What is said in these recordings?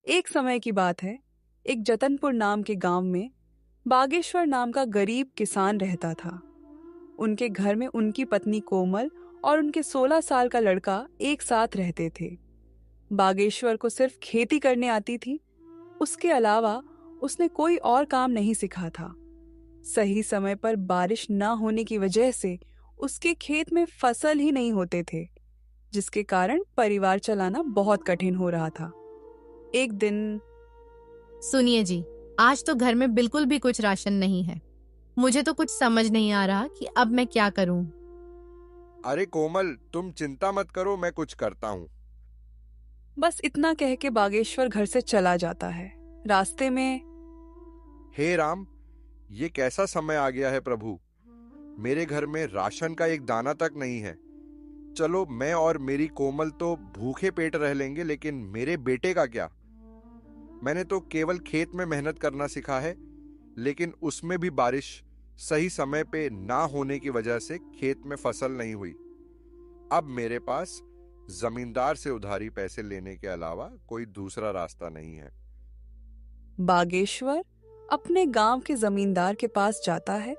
एक समय की बात है। एक जतनपुर नाम के गांव में बागेश्वर नाम का गरीब किसान रहता था। उनके घर में उनकी पत्नी कोमल और उनके 16 साल का लड़का एक साथ रहते थे। बागेश्वर को सिर्फ खेती करने आती थी। उसके अलावा उसने कोई और काम नहीं सीखा था। सही समय पर बारिश न होने की वजह से उसके खेत में फसल ही नहीं होते थे, जिसके कारण परिवार चलाना बहुत कठिन हो रहा था। एक दिन सुनिए जी, आज तो घर में बिल्कुल भी कुछ राशन नहीं है। मुझे तो कुछ समझ नहीं आ रहा कि अब मैं क्या करूं। अरे कोमल, तुम चिंता मत करो, मैं कुछ करता हूँ। बस इतना कह के बागेश्वर घर से चला जाता है। रास्ते में हे राम, ये कैसा समय आ गया है प्रभु। मेरे घर में राशन का एक दाना तक नहीं है। चलो, मैं और मेरी कोमल तो भूखे पेट रह लेंगे, लेकिन मेरे बेटे का क्या। मैंने तो केवल खेत में मेहनत करना सीखा है, लेकिन उसमें भी बारिश सही समय पे ना होने की वजह से खेत में फसल नहीं हुई। अब मेरे पास जमींदार से उधारी पैसे लेने के अलावा कोई दूसरा रास्ता नहीं है। बागेश्वर अपने गांव के जमींदार के पास जाता है।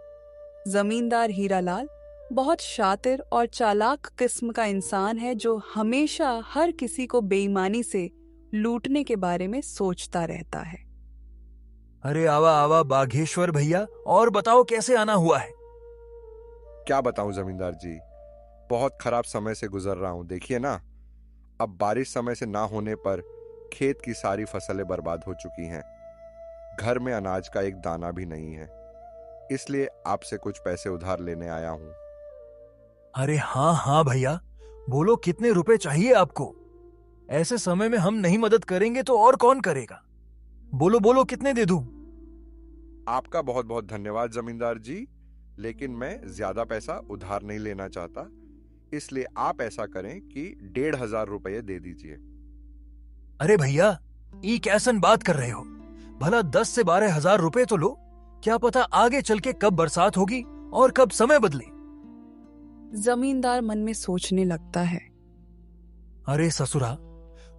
जमींदार हीरालाल बहुत शातिर और चालाक किस्म का इंसान है, जो हमेशा हर किसी को बेईमानी से लूटने के बारे में सोचता रहता है। अरे आवा आवा बाघेश्वर भैया, और बताओ कैसे आना हुआ है। क्या बताऊं जमींदार जी, बहुत खराब समय से गुजर रहा हूं। देखिए ना, अब बारिश समय से ना होने पर खेत की सारी फसलें बर्बाद हो चुकी हैं। घर में अनाज का एक दाना भी नहीं है, इसलिए आपसे कुछ पैसे उधार लेने आया हूं। अरे हाँ हाँ भैया, बोलो कितने रुपए चाहिए आपको। ऐसे समय में हम नहीं मदद करेंगे तो और कौन करेगा। बोलो बोलो, कितने दे दूं। आपका बहुत बहुत धन्यवाद जमींदार जी, लेकिन मैं ज्यादा पैसा उधार नहीं लेना चाहता, इसलिए आप ऐसा करें कि 1,500 रुपये दे दीजिए। अरे भैया, ये कैसन बात कर रहे हो। भला 10 से 12 हजार रुपए तो लो। क्या पता आगे चल के कब बरसात होगी और कब समय बदले। जमींदार मन में सोचने लगता है। अरे ससुरा,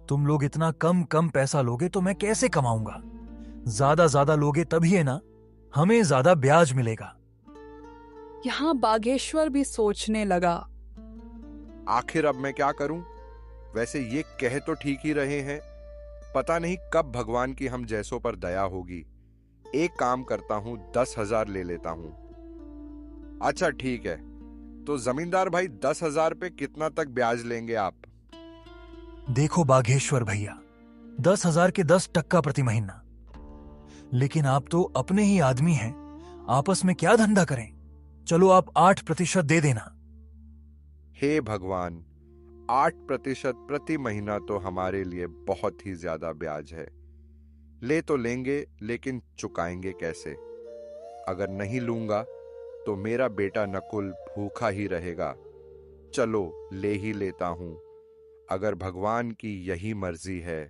तुम लोग इतना कम कम पैसा लोगे तो मैं कैसे कमाऊंगा। ज्यादा लोगे तभी है ना, हमें ज्यादा ब्याज मिलेगा। यहाँ बागेश्वर भी सोचने लगा। आखिर अब मैं क्या करूं। वैसे ये कह तो ठीक ही रहे हैं, पता नहीं कब भगवान की हम जैसों पर दया होगी। एक काम करता हूं, 10,000 ले लेता हूं। अच्छा ठीक है, तो जमींदार भाई 10,000 पे कितना तक ब्याज लेंगे आप। देखो बाघेश्वर भैया, 10,000 के 10% प्रति महीना। लेकिन आप तो अपने ही आदमी हैं, आपस में क्या धंधा करें। चलो आप 8% दे देना। हे भगवान, 8% प्रति महीना तो हमारे लिए बहुत ही ज्यादा ब्याज है। ले तो लेंगे, लेकिन चुकाएंगे कैसे। अगर नहीं लूंगा तो मेरा बेटा नकुल भूखा ही रहेगा। चलो ले ही लेता हूं। अगर भगवान की यही मर्जी है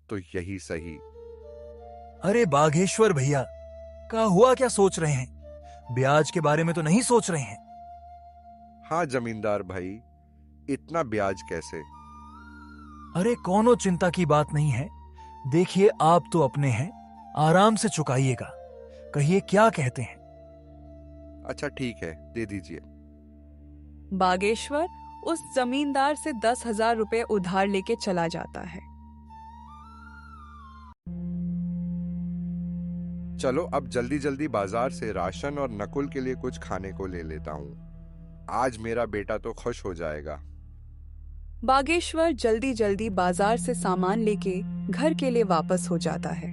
तो यही सही। अरे बाघेश्वर भैया, क्या हुआ, क्या सोच रहे हैं। ब्याज के बारे में तो नहीं सोच रहे हैं। हाँ जमींदार भाई, इतना ब्याज कैसे। अरे कोनो चिंता की बात नहीं है। देखिए आप तो अपने हैं, आराम से चुकाइएगा। कहिए क्या कहते हैं। अच्छा ठीक है, दे दीजिए। बागेश्वर उस जमींदार से 10,000 रुपए उधार लेके चला जाता है। चलो अब जल्दी जल्दी बाजार से राशन और नकुल के लिए कुछ खाने को ले लेता हूं। आज मेरा बेटा तो खुश हो जाएगा। बागेश्वर जल्दी जल्दी बाजार से सामान लेके घर के लिए वापस हो जाता है।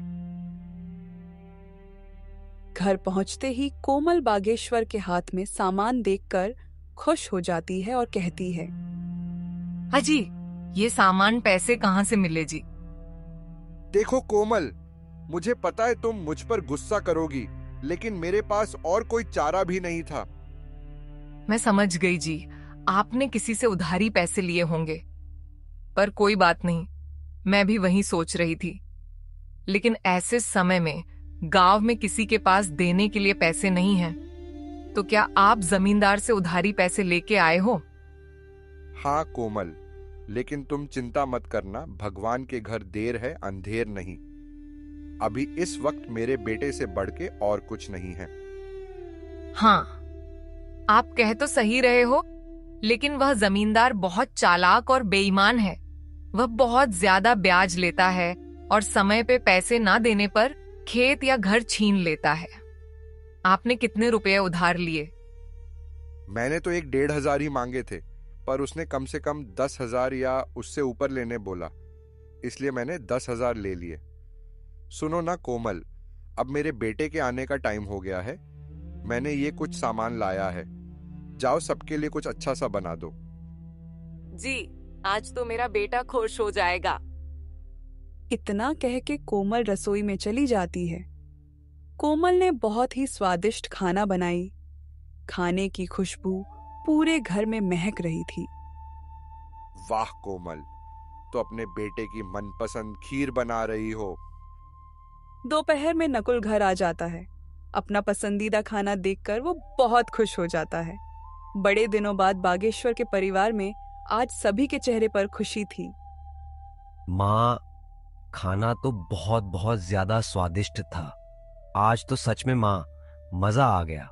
घर पहुंचते ही कोमल बागेश्वर के हाथ में सामान देखकर खुश हो जाती है और कहती है, अजी, ये सामान पैसे कहाँ से मिले जी। देखो कोमल, मुझे पता है तुम मुझ पर गुस्सा करोगी, लेकिन मेरे पास और कोई चारा भी नहीं था। मैं समझ गई जी, आपने किसी से उधारी पैसे लिए होंगे। पर कोई बात नहीं, मैं भी वही सोच रही थी। लेकिन ऐसे समय में गांव में किसी के पास देने के लिए पैसे नहीं हैं। तो क्या आप जमींदार से उधारी पैसे लेके आए हो? हाँ कोमल, लेकिन तुम चिंता मत करना, भगवान के घर देर है अंधेर नहीं। अभी इस वक्त मेरे बेटे से बढ़ के और कुछ नहीं है। हाँ, आप कह तो सही रहे हो, लेकिन वह जमींदार बहुत चालाक और बेईमान है। वह बहुत ज्यादा ब्याज लेता है और समय पे पैसे ना देने पर खेत या घर छीन लेता है। आपने कितने रुपए उधार लिए? मैंने तो 1,500 ही मांगे थे, पर उसने कम से कम 10,000 या उससे ऊपर लेने बोला, इसलिए मैंने 10,000 ले लिए। सुनो ना कोमल, अब मेरे बेटे के आने का टाइम हो गया है। मैंने ये कुछ सामान लाया है, जाओ सबके लिए कुछ अच्छा सा बना दो। जी, आज तो मेरा बेटा खुश हो जाएगा। इतना कह के कोमल रसोई में चली जाती है। कोमल ने बहुत ही स्वादिष्ट खाना बनाई। खाने की खुशबू पूरे घर में महक रही थी। वाह कोमल, तो अपने बेटे की मनपसंद खीर बना रही हो। दोपहर में नकुल घर आ जाता है। अपना पसंदीदा खाना देखकर वो बहुत खुश हो जाता है। बड़े दिनों बाद बागेश्वर के परिवार में आज सभी के चेहरे पर खुशी थी। माँ, खाना तो बहुत बहुत ज्यादा स्वादिष्ट था। आज तो सच में माँ, मजा आ गया।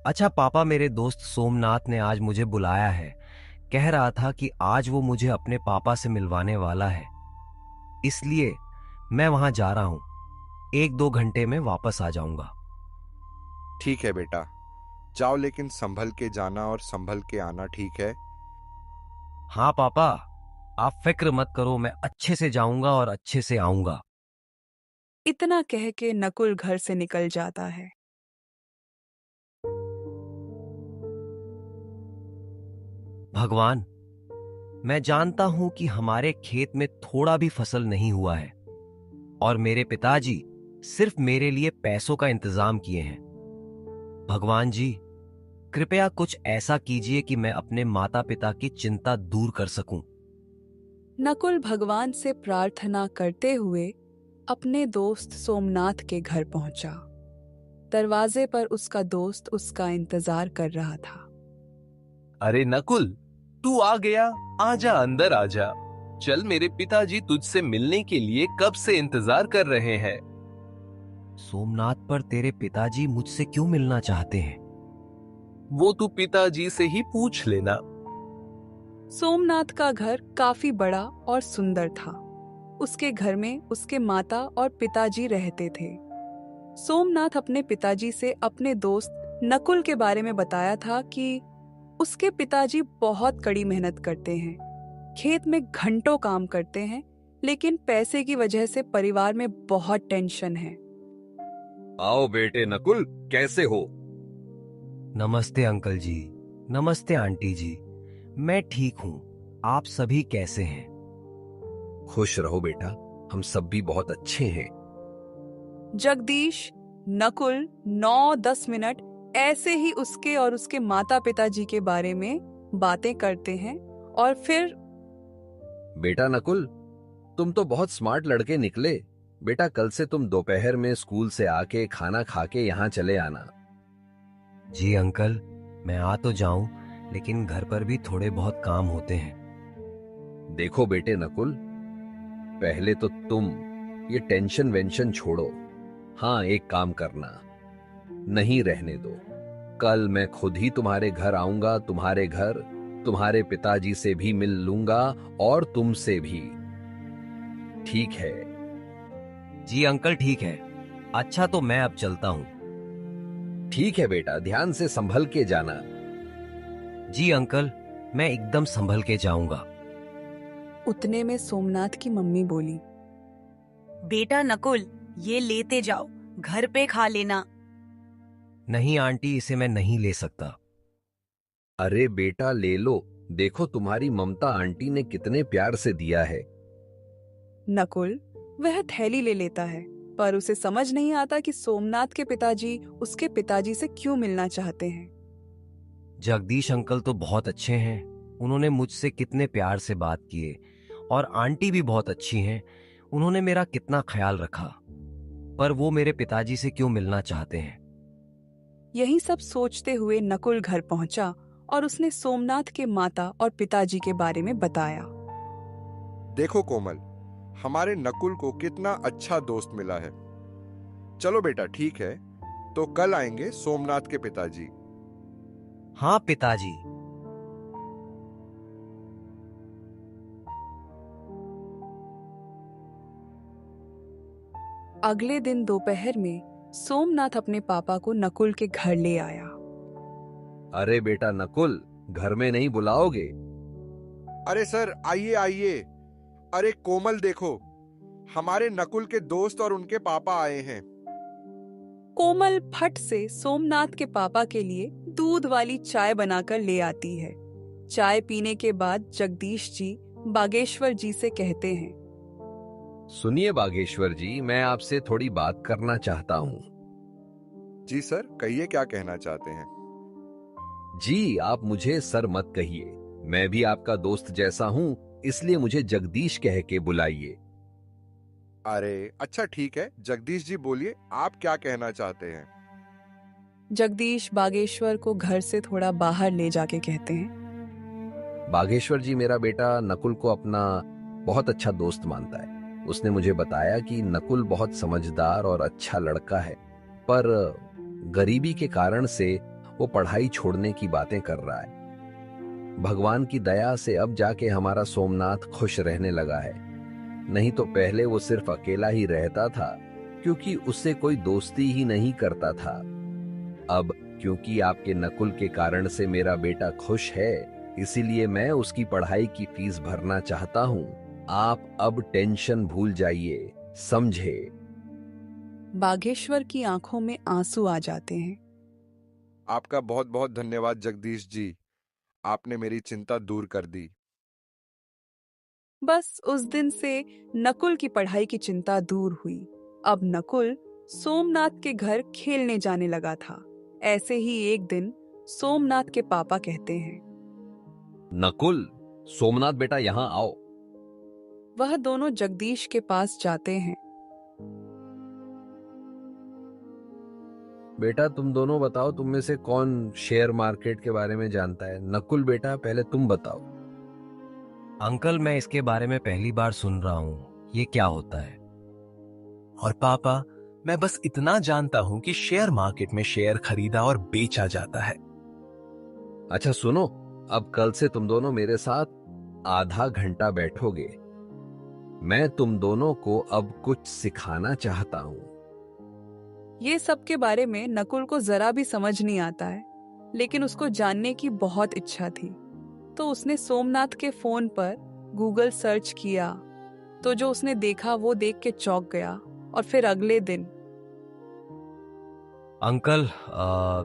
अच्छा पापा, मेरे दोस्त सोमनाथ ने आज मुझे बुलाया है। कह रहा था कि आज वो मुझे अपने पापा से मिलवाने वाला है, इसलिए मैं वहां जा रहा हूं। 1-2 घंटे में वापस आ जाऊंगा। ठीक है बेटा, जाओ, लेकिन संभल के जाना और संभल के आना, ठीक है? हाँ पापा, आप फिक्र मत करो, मैं अच्छे से जाऊंगा और अच्छे से आऊंगा। इतना कह के नकुल घर से निकल जाता है। भगवान, मैं जानता हूं कि हमारे खेत में थोड़ा भी फसल नहीं हुआ है और मेरे पिताजी सिर्फ मेरे लिए पैसों का इंतजाम किए हैं। भगवान जी, कृपया कुछ ऐसा कीजिए कि मैं अपने माता पिता की चिंता दूर कर सकूं। नकुल भगवान से प्रार्थना करते हुए अपने दोस्त सोमनाथ के घर पहुंचा। दरवाजे पर उसका दोस्त उसका इंतजार कर रहा था। अरे नकुल, तू आ गया। आजा, अंदर आजा। चल, मेरे पिताजी तुझसे मिलने के लिए कब से इंतजार कर रहे हैं। सोमनाथ, पर तेरे पिताजी मुझसे क्यों मिलना चाहते हैं? वो तू पिताजी से ही पूछ लेना। सोमनाथ का घर काफी बड़ा और सुंदर था। उसके घर में उसके माता और पिताजी रहते थे। सोमनाथ अपने पिताजी से अपने दोस्त नकुल के बारे में बताया था कि उसके पिताजी बहुत कड़ी मेहनत करते हैं, खेत में घंटों काम करते हैं, लेकिन पैसे की वजह से परिवार में बहुत टेंशन है। आओ बेटे नकुल, कैसे हो? नमस्ते अंकल जी। नमस्ते आंटी जी। मैं ठीक हूं, आप सभी कैसे हैं? खुश रहो बेटा, हम सब भी बहुत अच्छे हैं। जगदीश, नकुल 9-10 मिनट ऐसे ही उसके और उसके माता पिताजी के बारे में बातें करते हैं और फिर बेटा नकुल, तुम तो बहुत स्मार्ट लड़के निकले। बेटा, कल से तुम दोपहर में स्कूल से आके खाना खा के यहाँ चले आना। जी अंकल, मैं आ तो जाऊं, लेकिन घर पर भी थोड़े बहुत काम होते हैं। देखो बेटे नकुल, पहले तो तुम ये टेंशन वेंशन छोड़ो। हाँ, एक काम करना, नहीं रहने दो। कल मैं खुद ही तुम्हारे घर आऊंगा। तुम्हारे घर तुम्हारे पिताजी से भी मिल लूंगा और तुमसे भी, ठीक है? जी अंकल, ठीक है। अच्छा, तो मैं अब चलता हूं। ठीक है बेटा, ध्यान से संभल के जाना। जी अंकल, मैं एकदम संभल के जाऊंगा। उतने में सोमनाथ की मम्मी बोली, बेटा नकुल, ये लेते जाओ, घर पे खा लेना। नहीं आंटी, इसे मैं नहीं ले सकता। अरे बेटा, ले लो। देखो तुम्हारी ममता आंटी ने कितने प्यार से दिया है। नकुल वह थैली ले लेता है, पर उसे समझ नहीं आता कि सोमनाथ के पिताजी उसके पिताजी से क्यों मिलना चाहते हैं। जगदीश अंकल तो बहुत अच्छे हैं, उन्होंने मुझसे कितने प्यार से बात किए, और आंटी भी बहुत अच्छी हैं, उन्होंने मेरा कितना ख्याल रखा, पर वो मेरे पिताजी से क्यों मिलना चाहते हैं। यही सब सोचते हुए नकुल घर पहुंचा और उसने सोमनाथ के माता और पिताजी के बारे में बताया। देखो कोमल, हमारे नकुल को कितना अच्छा दोस्त मिला है। चलो बेटा, ठीक है, तो कल आएंगे सोमनाथ के पिताजी। हाँ पिताजी। अगले दिन दोपहर में सोमनाथ अपने पापा को नकुल के घर ले आया। अरे बेटा नकुल, घर में नहीं बुलाओगे? अरे सर, आइए आइए। अरे कोमल देखो, हमारे नकुल के दोस्त और उनके पापा आए हैं। कोमल फट से सोमनाथ के पापा के लिए दूध वाली चाय बनाकर ले आती है। चाय पीने के बाद जगदीश जी बागेश्वर जी से कहते हैं, सुनिए बागेश्वर जी, मैं आपसे थोड़ी बात करना चाहता हूँ। जी सर, कहिए क्या कहना चाहते हैं। जी, आप मुझे सर मत कहिए, मैं भी आपका दोस्त जैसा हूँ, इसलिए मुझे जगदीश कह के बुलाइए। अरे अच्छा ठीक है, जगदीश जी बोलिए, आप क्या कहना चाहते हैं। जगदीश बागेश्वर को घर से थोड़ा बाहर ले जाके कहते हैं, बागेश्वर जी, मेरा बेटा नकुल को अपना बहुत अच्छा दोस्त मानता है। उसने मुझे बताया कि नकुल बहुत समझदार और अच्छा लड़का है, पर गरीबी के कारण से वो पढ़ाई छोड़ने की बातें कर रहा है। भगवान की दया से अब जाके हमारा सोमनाथ खुश रहने लगा है, नहीं तो पहले वो सिर्फ अकेला ही रहता था, क्योंकि उससे कोई दोस्ती ही नहीं करता था। अब क्योंकि आपके नकुल के कारण से मेरा बेटा खुश है, इसीलिए मैं उसकी पढ़ाई की फीस भरना चाहता हूँ। आप अब टेंशन भूल जाइए, समझे? बागेश्वर की आंखों में आंसू आ जाते हैं। आपका बहुत बहुत धन्यवाद जगदीश जी, आपने मेरी चिंता दूर कर दी। बस उस दिन से नकुल की पढ़ाई की चिंता दूर हुई। अब नकुल सोमनाथ के घर खेलने जाने लगा था। ऐसे ही एक दिन सोमनाथ के पापा कहते हैं, नकुल, सोमनाथ बेटा यहाँ आओ। वह दोनों जगदीश के पास जाते हैं। बेटा तुम दोनों बताओ, तुम में से कौन शेयर मार्केट के बारे में जानता है? नकुल बेटा, पहले तुम बताओ। अंकल, मैं इसके बारे में पहली बार सुन रहा हूँ, ये क्या होता है? और पापा, मैं बस इतना जानता हूं कि शेयर मार्केट में शेयर खरीदा और बेचा जाता है। अच्छा सुनो, अब कल से तुम दोनों मेरे साथ आधा घंटा बैठोगे। मैं तुम दोनों को अब कुछ सिखाना चाहता हूँ। ये सब के बारे में नकुल को जरा भी समझ नहीं आता है, लेकिन उसको जानने की बहुत इच्छा थी। तो उसने सोमनाथ के फोन पर गूगल सर्च किया, तो जो उसने देखा वो देख के चौंक गया। और फिर अगले दिन अंकल,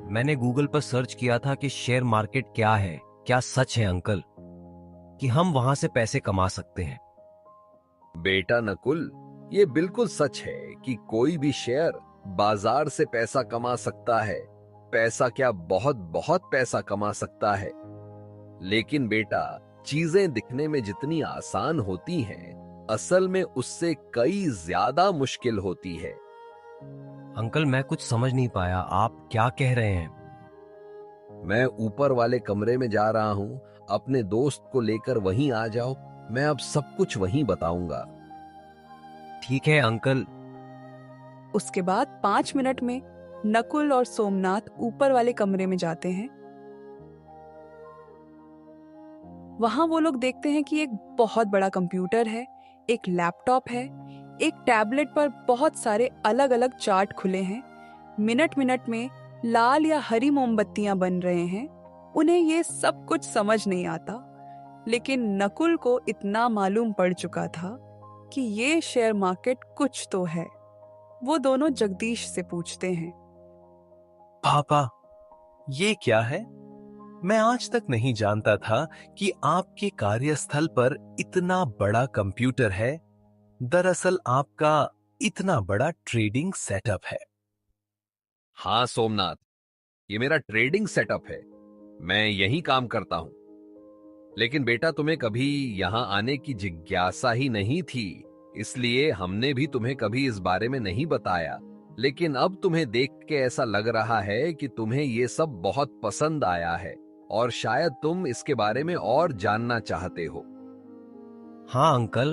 मैंने गूगल पर सर्च किया था कि शेयर मार्केट क्या है। क्या सच है अंकल कि हम वहां से पैसे कमा सकते हैं? बेटा नकुल, ये बिल्कुल सच है कि कोई भी शेयर बाजार से पैसा कमा सकता है। पैसा क्या, बहुत बहुत पैसा कमा सकता है। लेकिन बेटा, चीजें दिखने में जितनी आसान होती हैं, असल में उससे कई ज्यादा मुश्किल होती है। अंकल, मैं कुछ समझ नहीं पाया, आप क्या कह रहे हैं? मैं ऊपर वाले कमरे में जा रहा हूं, अपने दोस्त को लेकर वहीं आ जाओ, मैं अब सब कुछ वहीं बताऊंगा। ठीक है अंकल। उसके बाद 5 मिनट में नकुल और सोमनाथ ऊपर वाले कमरे में जाते हैं। वहां वो लोग देखते हैं कि एक बहुत बड़ा कंप्यूटर है, एक लैपटॉप है, एक टैबलेट पर बहुत सारे अलग अलग चार्ट खुले हैं। मिनट मिनट में लाल या हरी मोमबत्तियां बन रहे हैं। उन्हें ये सब कुछ समझ नहीं आता, लेकिन नकुल को इतना मालूम पड़ चुका था कि ये शेयर मार्केट कुछ तो है। वो दोनों जगदीश से पूछते हैं, पापा, ये क्या है? मैं आज तक नहीं जानता था कि आपके कार्यस्थल पर इतना बड़ा कंप्यूटर है। दरअसल आपका इतना बड़ा ट्रेडिंग सेटअप है। हाँ सोमनाथ, ये मेरा ट्रेडिंग सेटअप है, मैं यही काम करता हूं। लेकिन बेटा, तुम्हें कभी यहां आने की जिज्ञासा ही नहीं थी, इसलिए हमने भी तुम्हें कभी इस बारे में नहीं बताया। लेकिन अब तुम्हें देख के ऐसा लग रहा है कि तुम्हें ये सब बहुत पसंद आया है और शायद तुम इसके बारे में और जानना चाहते हो। हाँ अंकल,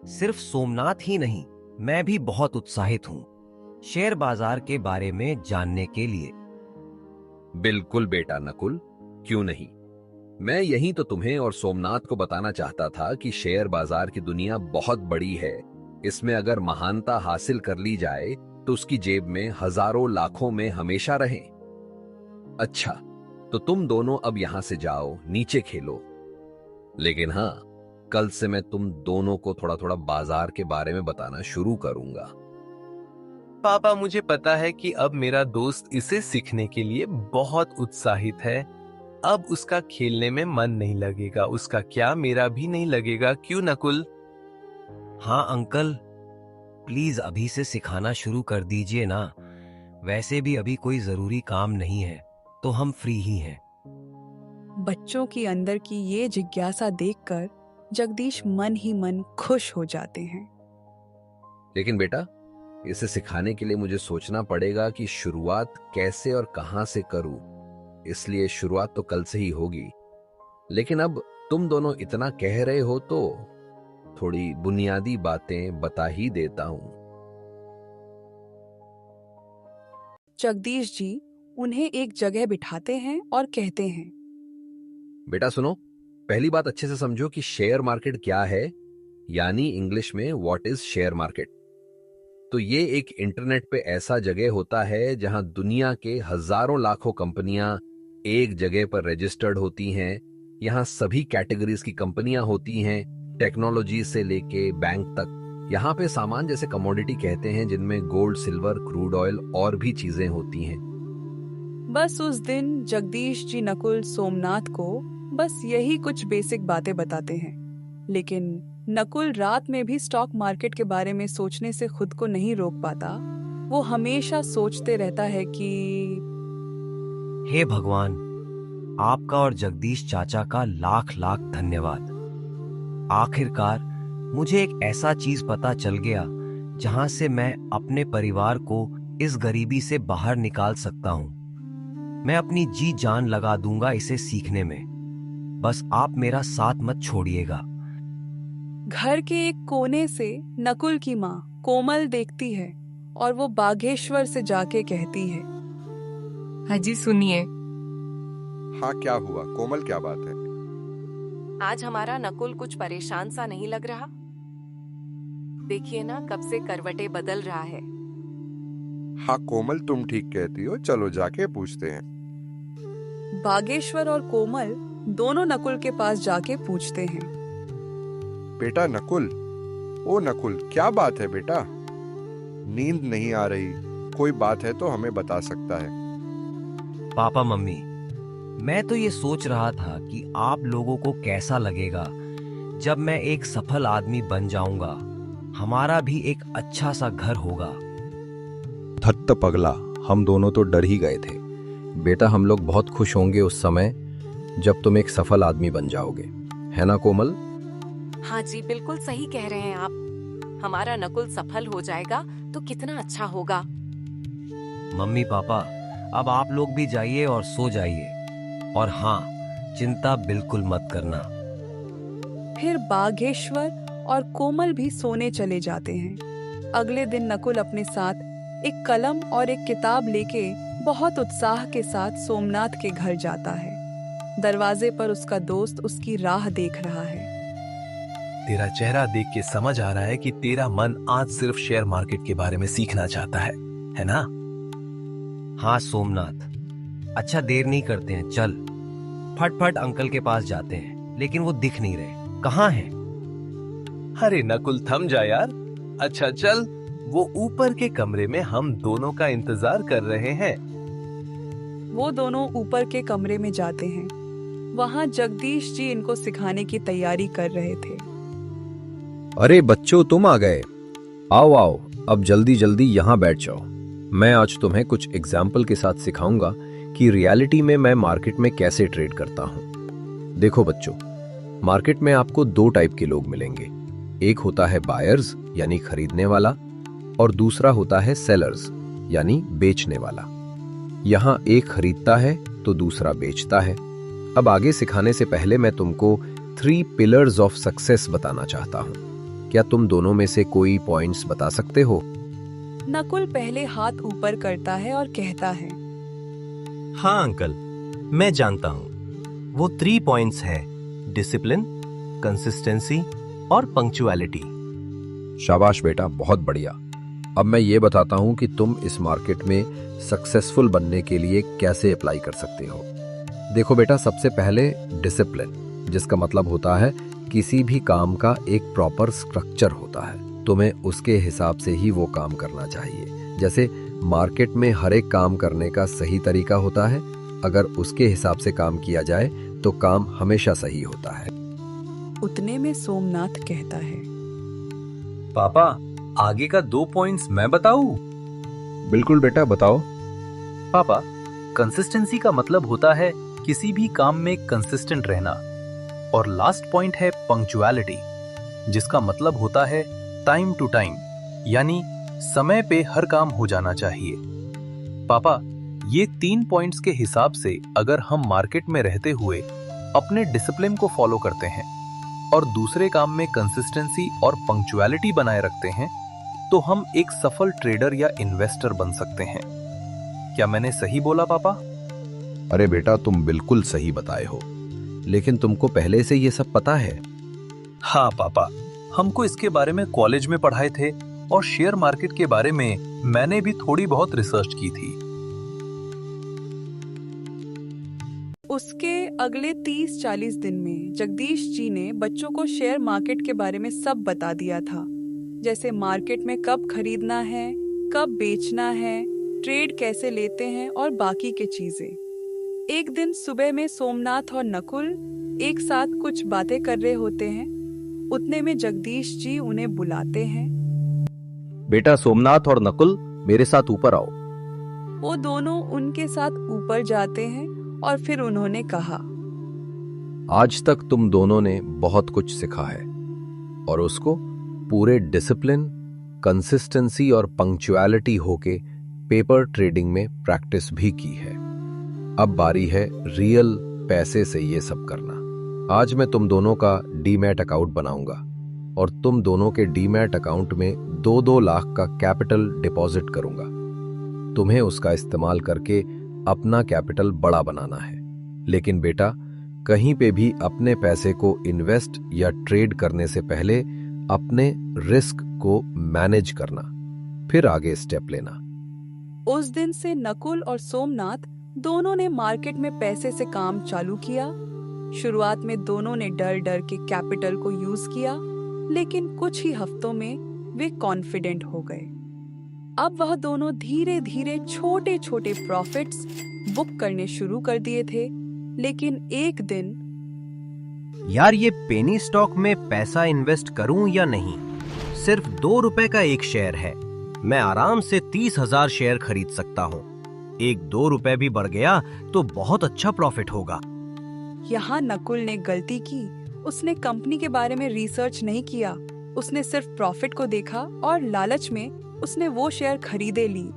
सिर्फ सोमनाथ ही नहीं, मैं भी बहुत उत्साहित हूँ शेयर बाजार के बारे में जानने के लिए। बिल्कुल बेटा नकुल, क्यों नहीं। मैं यही तो तुम्हें और सोमनाथ को बताना चाहता था कि शेयर बाजार की दुनिया बहुत बड़ी है। इसमें अगर महानता हासिल कर ली जाए तो उसकी जेब में हजारों लाखों में हमेशा रहे। अच्छा, तो तुम दोनों अब यहां से जाओ, नीचे खेलो। लेकिन हाँ, कल से मैं तुम दोनों को थोड़ा थोड़ा बाजार के बारे में बताना शुरू करूंगा। पापा, मुझे पता है कि अब मेरा दोस्त इसे सीखने के लिए बहुत उत्साहित है। अब उसका खेलने में मन नहीं लगेगा। उसका क्या, मेरा भी नहीं लगेगा, क्यों नकुल? हाँ अंकल, प्लीज अभी से सिखाना शुरू कर दीजिए ना। वैसे भी अभी कोई जरूरी काम नहीं है, तो हम फ्री ही हैं। बच्चों की अंदर की ये जिज्ञासा देखकर जगदीश मन ही मन खुश हो जाते हैं। लेकिन बेटा, इसे सिखाने के लिए मुझे सोचना पड़ेगा कि शुरुआत कैसे और कहां से करूं। इसलिए शुरुआत तो कल से ही होगी। लेकिन अब तुम दोनों इतना कह रहे हो तो थोड़ी बुनियादी बातें बता ही देता हूं। जगदीश जी उन्हें एक जगह बिठाते हैं और कहते हैं, बेटा सुनो, पहली बात अच्छे से समझो कि शेयर मार्केट क्या है, यानी इंग्लिश में व्हाट इज शेयर मार्केट। तो ये एक इंटरनेट पे ऐसा जगह होता है जहां दुनिया के हजारों लाखों कंपनियां एक जगह पर रजिस्टर्ड होती हैं। यहां सभी कैटेगरीज की कंपनियां होती हैं, टेक्नोलॉजी से लेके बैंक तक। यहाँ पे सामान जैसे कमोडिटी कहते हैं, जिनमें गोल्ड, सिल्वर, क्रूड ऑयल और भी चीजें होती हैं। बस उस दिन जगदीश जी नकुल सोमनाथ को बस यही कुछ बेसिक बातें बताते हैं। लेकिन नकुल रात में भी स्टॉक मार्केट के बारे में सोचने से खुद को नहीं रोक पाता। वो हमेशा सोचते रहता है कि हे भगवान, आपका और जगदीश चाचा का लाख लाख धन्यवाद। आखिरकार मुझे एक ऐसा चीज पता चल गया जहां से मैं अपने परिवार को इस गरीबी से बाहर निकाल सकता हूं। मैं अपनी जी जान लगा दूंगा इसे सीखने में। बस आप मेरा साथ मत छोड़िएगा। घर के एक कोने से नकुल की माँ कोमल देखती है और वो बागेश्वर से जाके कहती है, हाजी सुनिए। हाँ, क्या हुआ कोमल, क्या बात है? आज हमारा नकुल कुछ परेशान सा नहीं लग रहा? देखिए ना, कब से करवटें बदल रहा है। हाँ कोमल, तुम ठीक कहती हो, चलो जाके पूछते हैं। बागेश्वर और कोमल दोनों नकुल के पास जाके पूछते हैं, बेटा नकुल, ओ नकुल, क्या बात है बेटा? नींद नहीं आ रही, कोई बात है तो हमें बता सकता है। पापा मम्मी, मैं तो ये सोच रहा था कि आप लोगों को कैसा लगेगा जब मैं एक सफल आदमी बन जाऊंगा। हमारा भी एक अच्छा सा घर होगा। धत्त पगला, हम दोनों तो डर ही गए थे। बेटा, हम लोग बहुत खुश होंगे उस समय जब तुम एक सफल आदमी बन जाओगे, है ना कोमल? हाँ जी, बिल्कुल सही कह रहे हैं आप। हमारा नकुल सफल हो जाएगा तो कितना अच्छा होगा। मम्मी पापा, अब आप लोग भी जाइए और सो जाइए। और हाँ, चिंता बिल्कुल मत करना। फिर बागेश्वर और कोमल भी सोने चले जाते हैं। अगले दिन नकुल अपने साथ एक कलम और एक किताब लेके बहुत उत्साह के साथ सोमनाथ के घर जाता है। दरवाजे पर उसका दोस्त उसकी राह देख रहा है। तेरा चेहरा देख के समझ आ रहा है कि तेरा मन आज सिर्फ शेयर मार्केट के बारे में सीखना चाहता है ना? हाँ सोमनाथ, अच्छा देर नहीं करते हैं, चल फटफट अंकल के पास जाते हैं। लेकिन वो दिख नहीं रहे, कहाँ हैं? अरे नकुल, थम जा यार। अच्छा चल, वो ऊपर के कमरे में हम दोनों का इंतजार कर रहे हैं। वो दोनों ऊपर के कमरे में जाते हैं। वहां जगदीश जी इनको सिखाने की तैयारी कर रहे थे। अरे बच्चों, तुम आ गए। आओ आओ, अब जल्दी जल्दी यहाँ बैठ जाओ। मैं आज तुम्हें कुछ एग्जाम्पल के साथ सिखाऊंगा कि रियलिटी में मैं मार्केट में कैसे ट्रेड करता हूँ। देखो बच्चों, मार्केट में आपको दो टाइप के लोग मिलेंगे। एक होता है बायर्स यानी खरीदने वाला, और दूसरा होता है सेलर्स यानी बेचने वाला। यहाँ एक खरीदता है तो दूसरा बेचता है। अब आगे सिखाने से पहले मैं तुमको 3 पिलर्स ऑफ सक्सेस बताना चाहता हूँ। क्या तुम दोनों में से कोई पॉइंट्स बता सकते हो? नकुल पहले हाथ ऊपर करता है और कहता है, हाँ अंकल, मैं जानता हूँ। वो 3 पॉइंट्स है, डिसिप्लिन, कंसिस्टेंसी और पंक्चुअलिटी। शाबाश बेटा, बहुत बढ़िया। अब मैं ये बताता हूँ कि तुम इस मार्केट में सक्सेसफुल बनने के लिए कैसे अप्लाई कर सकते हो। देखो बेटा, सबसे पहले डिसिप्लिन, जिसका मतलब होता है किसी भी काम का एक प्रॉपर स्ट्रक्चर होता है। तुम्हें उसके हिसाब से ही वो काम करना चाहिए। जैसे मार्केट में हर एक काम करने का सही तरीका होता है। अगर उसके हिसाब से काम किया जाए तो काम हमेशा सही होता है। उतने में सोमनाथ कहता है, पापा, आगे का 2 पॉइंट्स मैं बताऊं? बिल्कुल बेटा, बताओ। पापा, कंसिस्टेंसी का मतलब होता है किसी भी काम में कंसिस्टेंट रहना, और लास्ट पॉइंट है पंक्चुअलिटी, जिसका मतलब होता है टाइम टू टाइम, यानी समय पे हर काम हो जाना चाहिए। पापा, ये 3 पॉइंट्स के हिसाब से अगर हम मार्केट में रहते हुए अपने डिसिप्लिन को फॉलो करते हैं और दूसरे काम में कंसिस्टेंसी और पंक्चुअलिटी बनाए रखते हैं, तो हम एक सफल ट्रेडर या इन्वेस्टर बन सकते हैं। क्या मैंने सही बोला पापा? अरे बेटा, तुम बिल्कुल सही बताए हो, लेकिन तुमको पहले से ये सब पता है? हाँ पापा, हमको इसके बारे में कॉलेज में पढ़ाए थे और शेयर मार्केट के बारे में मैंने भी थोड़ी बहुत रिसर्च की थी। उसके अगले 30-40 दिन में जगदीश जी ने बच्चों को शेयर मार्केट के बारे में सब बता दिया था। जैसे मार्केट में कब खरीदना है, कब बेचना है, ट्रेड कैसे लेते हैं और बाकी के चीजें। एक दिन सुबह में सोमनाथ और नकुल एक साथ कुछ बातें कर रहे होते हैं। उतने में जगदीश जी उन्हें बुलाते हैं। बेटा सोमनाथ और नकुल, मेरे साथ ऊपर आओ। वो दोनों उनके साथ ऊपर जाते हैं और फिर उन्होंने कहा, आज तक तुम दोनों ने बहुत कुछ सीखा है और उसको पूरे डिसिप्लिन, कंसिस्टेंसी और पंक्चुअलिटी होके पेपर ट्रेडिंग में प्रैक्टिस भी की है। अब बारी है रियल पैसे से ये सब करना। आज मैं तुम दोनों का डीमैट अकाउंट बनाऊंगा और तुम दोनों के डीमैट अकाउंट में 2-2 लाख का कैपिटल डिपॉजिट करूंगा। तुम्हें उसका इस्तेमाल करके अपना कैपिटल बड़ा बनाना है। लेकिन बेटा, कहीं पे भी अपने पैसे को इन्वेस्ट या ट्रेड करने से पहले अपने रिस्क को मैनेज करना, फिर आगे स्टेप लेना। उस दिन से नकुल और सोमनाथ दोनों ने मार्केट में पैसे से काम चालू किया। शुरुआत में दोनों ने डर डर के कैपिटल को यूज किया, लेकिन कुछ ही हफ्तों में वे कॉन्फिडेंट हो गए। अब वह दोनों धीरे धीरे छोटे छोटे प्रॉफिट्स बुक करने शुरू कर दिए थे। लेकिन एक दिन, यार ये पेनी स्टॉक में पैसा इन्वेस्ट करूं या नहीं? सिर्फ 2 रुपए का एक शेयर है, मैं आराम से 30,000 शेयर खरीद सकता हूं। 1-2 रुपए भी बढ़ गया तो बहुत अच्छा प्रॉफिट होगा। यहाँ नकुल ने गलती की। उसने कंपनी के बारे में रिसर्च नहीं किया। उसने सिर्फ प्रॉफिट को देखा और लालच में उसने वो शेयर खरीदे ली।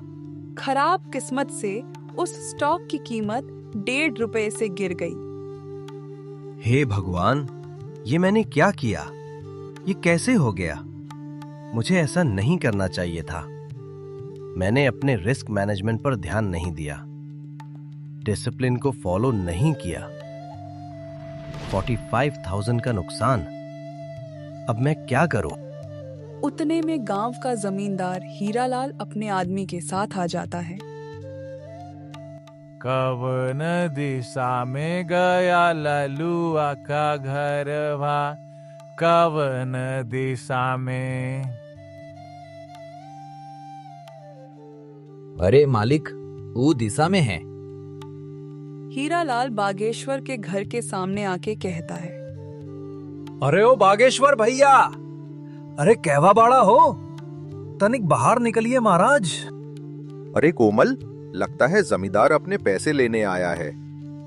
खराब किस्मत से उस स्टॉक की कीमत 1.5 रुपए से गिर गई। हे भगवान, ये मैंने क्या किया? ये कैसे हो गया? मुझे ऐसा नहीं करना चाहिए था। मैंने अपने रिस्क मैनेजमेंट पर ध्यान नहीं दिया, डिसिप्लिन को फॉलो नहीं किया। 45,000 का नुकसान। अब मैं क्या करूं? उतने में गांव का जमींदार हीरालाल अपने आदमी के साथ आ जाता है। कवन दिशा में गया ललुआ का घरवा, कवन दिशा में? अरे मालिक, वो दिशा में है। हीरालाल बागेश्वर के घर के सामने आके कहता है, अरे ओ बागेश्वर भैया, अरे कहवा बाड़ा हो, तनिक बाहर निकलिए महाराज। अरे कोमल, लगता है जमींदार अपने पैसे लेने आया है।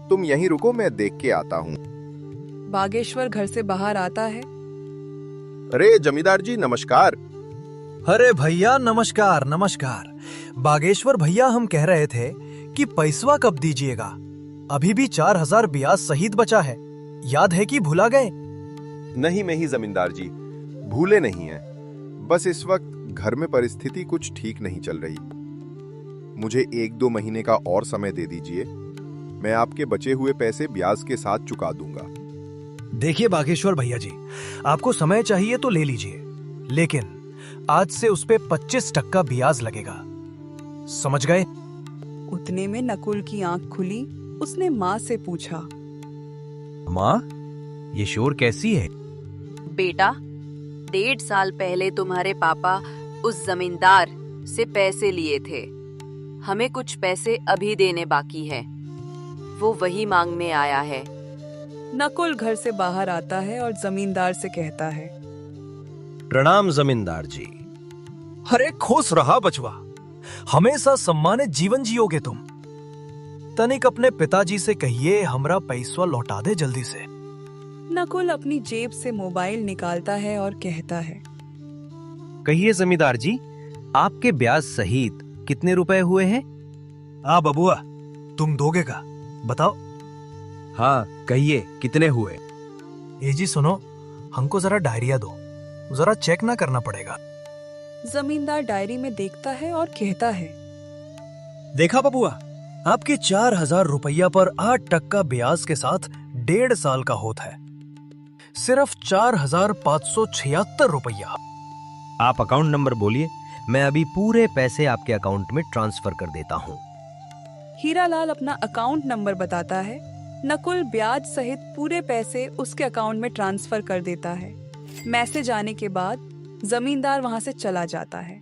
तुम यहीं रुको, मैं देख के आता हूँ। बागेश्वर घर से बाहर आता है। अरे जमींदार जी, नमस्कार। अरे भैया नमस्कार नमस्कार। बागेश्वर भैया, हम कह रहे थे कि पैसवा कब दीजिएगा? अभी भी 4,000 ब्याज सहित बचा है, याद है कि भुला गए? नहीं नहीं जमींदार जी, भूले नहीं हैं। बस इस वक्त घर में परिस्थिति कुछ ठीक नहीं चल रही। मुझे 1-2 महीने का और समय दे दीजिए, मैं आपके बचे हुए पैसे ब्याज के साथ चुका दूंगा। देखिए बागेश्वर भैया जी, आपको समय चाहिए तो ले लीजिए, लेकिन आज से उस पे 25% ब्याज लगेगा, समझ गए? उतने में नकुल की आंख खुली। उसने माँ से पूछा, माँ, ये शोर कैसी है? बेटा, 1.5 साल पहले तुम्हारे पापा उस जमींदार से पैसे लिए थे। हमें कुछ पैसे अभी देने बाकी है। वो वही मांगने आया है। नकुल घर से बाहर आता है और जमींदार से कहता है, प्रणाम जमींदार जी। अरे खुश रहा बचवा, हमेशा सम्मानित जीवन जियोगे तुम। तनिक अपने पिताजी से कहिए हमरा पैसा लौटा दे जल्दी से। नकुल अपनी जेब से मोबाइल निकालता है और कहता है, कहिए जमींदार जी, आपके ब्याज सहित कितने रुपए हुए हैं? हाँ बबुआ, तुम दोगे का बताओ। हाँ कहिए, कितने हुए? ए जी सुनो, हमको जरा डायरिया दो, जरा चेक ना करना पड़ेगा। जमींदार डायरी में देखता है और कहता है, देखा बबुआ, आपके 4,000 रुपया पर 8% ब्याज के साथ 1.5 साल का होता है, सिर्फ 4,576 रुपया। आप अकाउंट नंबर बोलिए, मैं अभी पूरे पैसे आपके अकाउंट में ट्रांसफर कर देता हूँ। हीरालाल अपना अकाउंट नंबर बताता है। नकुल ब्याज सहित पूरे पैसे उसके अकाउंट में ट्रांसफर कर देता है। मैसेज आने के बाद जमींदार वहां से चला जाता है,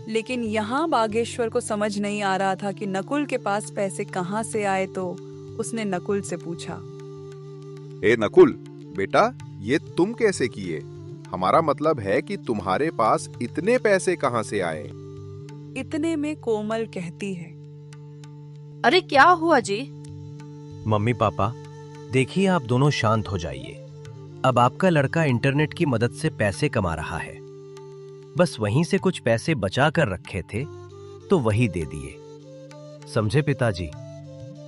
लेकिन यहाँ बागेश्वर को समझ नहीं आ रहा था कि नकुल के पास पैसे कहाँ से आए। तो उसने नकुल से पूछा, ए नकुल बेटा, ये तुम कैसे किए? हमारा मतलब है कि तुम्हारे पास इतने पैसे कहाँ से आए? इतने में कोमल कहती है, अरे क्या हुआ जी? मम्मी पापा, देखिए आप दोनों शांत हो जाइए। अब आपका लड़का इंटरनेट की मदद से पैसे कमा रहा है। बस वहीं से कुछ पैसे बचा कर रखे थे तो वही दे दिए, समझे पिताजी?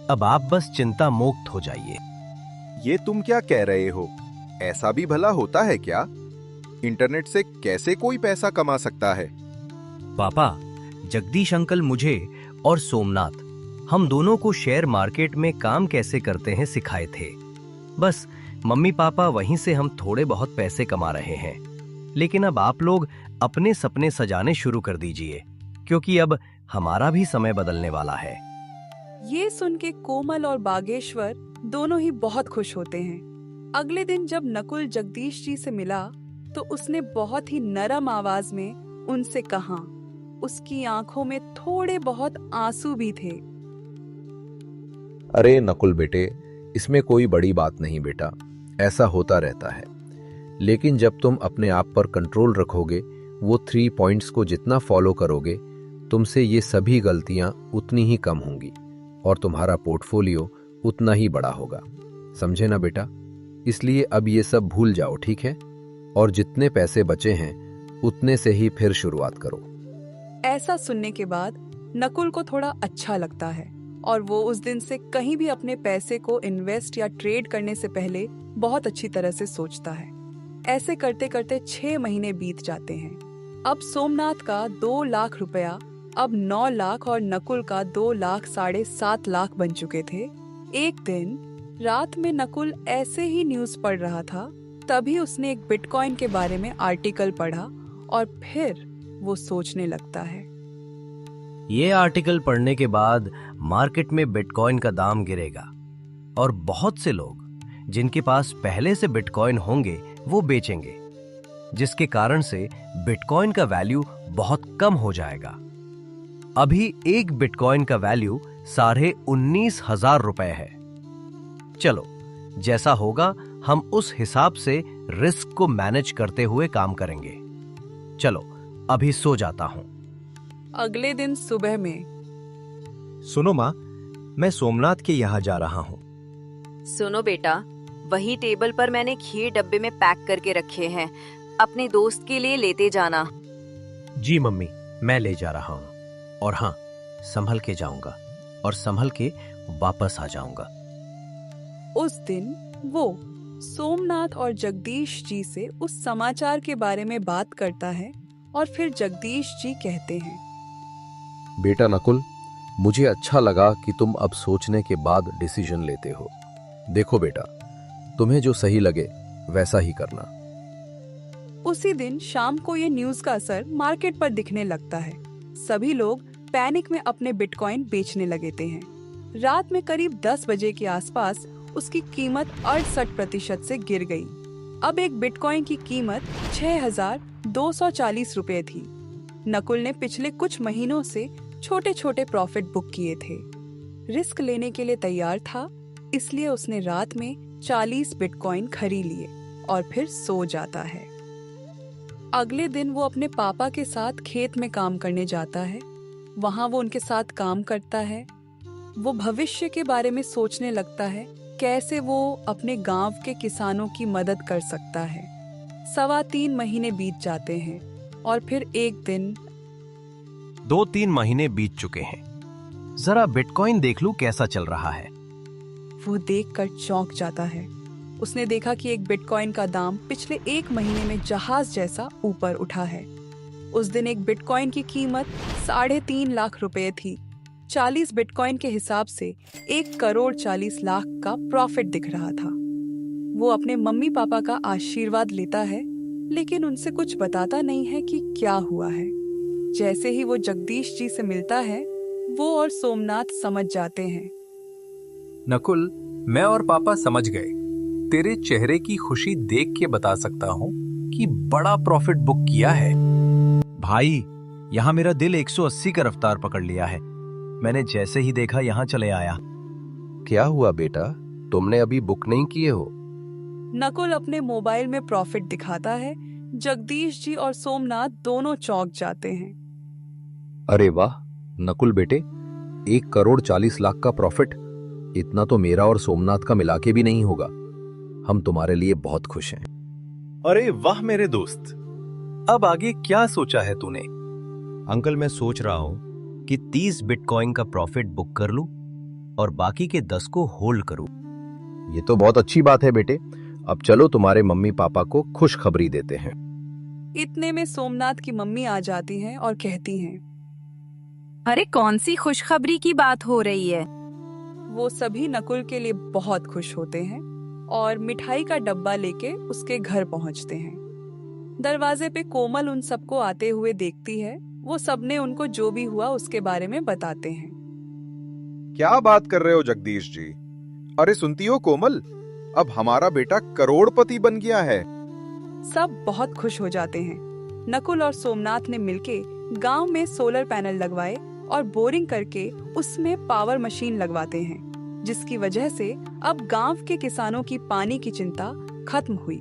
अब आप बस चिंता मुक्त हो जाइए। ये तुम क्या कह रहे हो? ऐसा भी भला होता है क्या? इंटरनेट से कैसे कोई पैसा कमा सकता है? पापा, जगदीश अंकल मुझे और सोमनाथ, हम दोनों को शेयर मार्केट में काम कैसे करते हैं सिखाए थे। बस मम्मी पापा वहीं से हम थोड़े बहुत पैसे कमा रहे हैं। लेकिन अब आप लोग अपने सपने सजाने शुरू कर दीजिए, क्योंकि अब हमारा भी समय बदलने वाला है। ये सुन के कोमल और बागेश्वर दोनों ही बहुत खुश होते हैं। अगले दिन जब नकुल जगदीश जी से मिला तो उसने बहुत ही नरम आवाज में उनसे कहा। उसकी आंखों में थोड़े बहुत आंसू भी थे। अरे नकुल बेटे, इसमें कोई बड़ी बात नहीं बेटा, ऐसा होता रहता है। लेकिन जब तुम अपने आप पर कंट्रोल रखोगे, वो 3 पॉइंट्स को जितना फॉलो करोगे, तुमसे ये सभी गलतियां उतनी ही कम होंगी और तुम्हारा पोर्टफोलियो उतना ही बड़ा होगा, समझे ना बेटा? इसलिए अब ये सब भूल जाओ, ठीक है? और जितने पैसे बचे हैं उतने से ही फिर शुरुआत करो। ऐसा सुनने के बाद नकुल को थोड़ा अच्छा लगता है और वो उस दिन से कहीं भी अपने पैसे को इन्वेस्ट या ट्रेड करने से पहले बहुत अच्छी तरह से सोचता है। ऐसे करते करते 6 महीने बीत जाते हैं। अब सोमनाथ का 2 लाख रुपया अब 9 लाख और नकुल का 2 लाख 7.5 लाख बन चुके थे। एक दिन रात में नकुल ऐसे ही न्यूज पढ़ रहा था, तभी उसने एक बिटकॉइन के बारे में आर्टिकल पढ़ा और फिर वो सोचने लगता है। ये आर्टिकल पढ़ने के बाद मार्केट में बिटकॉइन का दाम गिरेगा और बहुत से लोग जिनके पास पहले से बिटकॉइन होंगे वो बेचेंगे, जिसके कारण से बिटकॉइन का वैल्यू बहुत कम हो जाएगा। अभी एक बिटकॉइन का वैल्यू 19,500 रुपए है। चलो, जैसा होगा हम उस हिसाब से रिस्क को मैनेज करते हुए काम करेंगे। चलो, अभी सो जाता हूं। अगले दिन सुबह में, सुनो माँ, मैं सोमनाथ के यहाँ जा रहा हूँ। सुनो बेटा, वही टेबल पर मैंने खीर डब्बे में पैक करके रखे हैं, अपने दोस्त के लिए लेते जाना। जी मम्मी, मैं ले जा रहा हूँ। और हाँ, संभल के जाऊंगा और संभल के वापस आ जाऊंगा। उस दिन वो सोमनाथ और जगदीश जी से उस समाचार के बारे में बात करता है और फिर जगदीश जी कहते हैं, बेटा नकुल, मुझे अच्छा लगा कि तुम अब सोचने के बाद डिसीजन लेते हो। देखो बेटा, तुम्हें जो सही लगे वैसा ही करना। उसी दिन शाम को ये न्यूज का असर मार्केट पर दिखने लगता है। सभी लोग पैनिक में अपने बिटकॉइन बेचने लगे हैं। रात में करीब 10 बजे के आसपास उसकी कीमत 68% से गिर गई। अब एक बिटकॉइन की कीमत 6,240 रुपए थी। नकुल ने पिछले कुछ महीनों से छोटे छोटे प्रॉफिट बुक किए थे। रिस्क लेने के लिए तैयार था, इसलिए उसने रात में 40 बिटकॉइन खरीद लिए और फिर सो जाता है। अगले दिन वो अपने पापा के साथ खेत में काम करने जाता है। वहाँ वो उनके साथ काम करता है। वो भविष्य के बारे में सोचने लगता है, कैसे वो अपने गांव के किसानों की मदद कर सकता है। 3.25 महीने बीत जाते हैं और फिर एक दिन 2-3 महीने बीत चुके हैं। जरा बिटकॉइन देख लूं कैसा चल रहा है। वो देखकर चौंक जाता है। उसने देखा कि एक बिटकॉइन का दाम पिछले 1 महीने में जहाज जैसा ऊपर उठा है। उस दिन एक बिटकॉइन की कीमत 3.5 लाख रुपए थी। 40 बिटकॉइन के हिसाब से 1,40,00,000 का प्रॉफिट दिख रहा था। वो अपने मम्मी पापा का आशीर्वाद लेता है, लेकिन उनसे कुछ बताता नहीं है कि क्या हुआ है। जैसे ही वो जगदीश जी से मिलता है, वो और सोमनाथ समझ जाते हैं। नकुल, मैं और पापा समझ गए। तेरे चेहरे की खुशी देख के बता सकता हूँ कि बड़ा प्रॉफिट बुक किया है। भाई, यहाँ मेरा दिल 180 का रफ्तार पकड़ लिया है। मैंने जैसे ही देखा यहाँ चले आया। क्या हुआ बेटा, तुमने अभी बुक नहीं किए हो? नकुल अपने मोबाइल में प्रॉफिट दिखाता है। जगदीश जी और सोमनाथ दोनों चौंक जाते हैं। अरे वाह नकुल बेटे, 1,40,00,000 का प्रॉफिट, इतना तो मेरा और सोमनाथ का मिला के भी नहीं होगा। हम तुम्हारे लिए बहुत खुश हैं। अरे वाह मेरे दोस्त, अब आगे क्या सोचा है तूने? अंकल, मैं सोच रहा हूँ कि 30 बिटकॉइन का प्रॉफिट बुक कर लूं और बाकी के 10 को होल्ड करूं। ये तो बहुत अच्छी बात है बेटे। अब चलो तुम्हारे मम्मी पापा को खुशखबरी देते हैं। इतने में सोमनाथ की मम्मी आ जाती हैं और कहती हैं, अरे कौन सी खुशखबरी की बात हो रही है? वो सभी नकुल के लिए बहुत खुश होते हैं और मिठाई का डब्बा लेके उसके घर पहुंचते हैं। दरवाजे पे कोमल उन सबको आते हुए देखती है। वो सबने उनको जो भी हुआ उसके बारे में बताते हैं। क्या बात कर रहे हो जगदीश जी? अरे सुनती हो कोमल, अब हमारा बेटा करोड़पति बन गया है। सब बहुत खुश हो जाते हैं। नकुल और सोमनाथ ने मिलके गांव में सोलर पैनल लगवाए और बोरिंग करके उसमें पावर मशीन लगवाते हैं, जिसकी वजह से अब गांव के किसानों की पानी की चिंता खत्म हुई।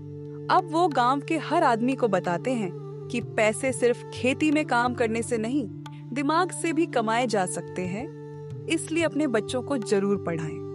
अब वो गांव के हर आदमी को बताते हैं कि पैसे सिर्फ खेती में काम करने से नहीं, दिमाग से भी कमाए जा सकते हैं। इसलिए अपने बच्चों को जरूर पढ़ाएं।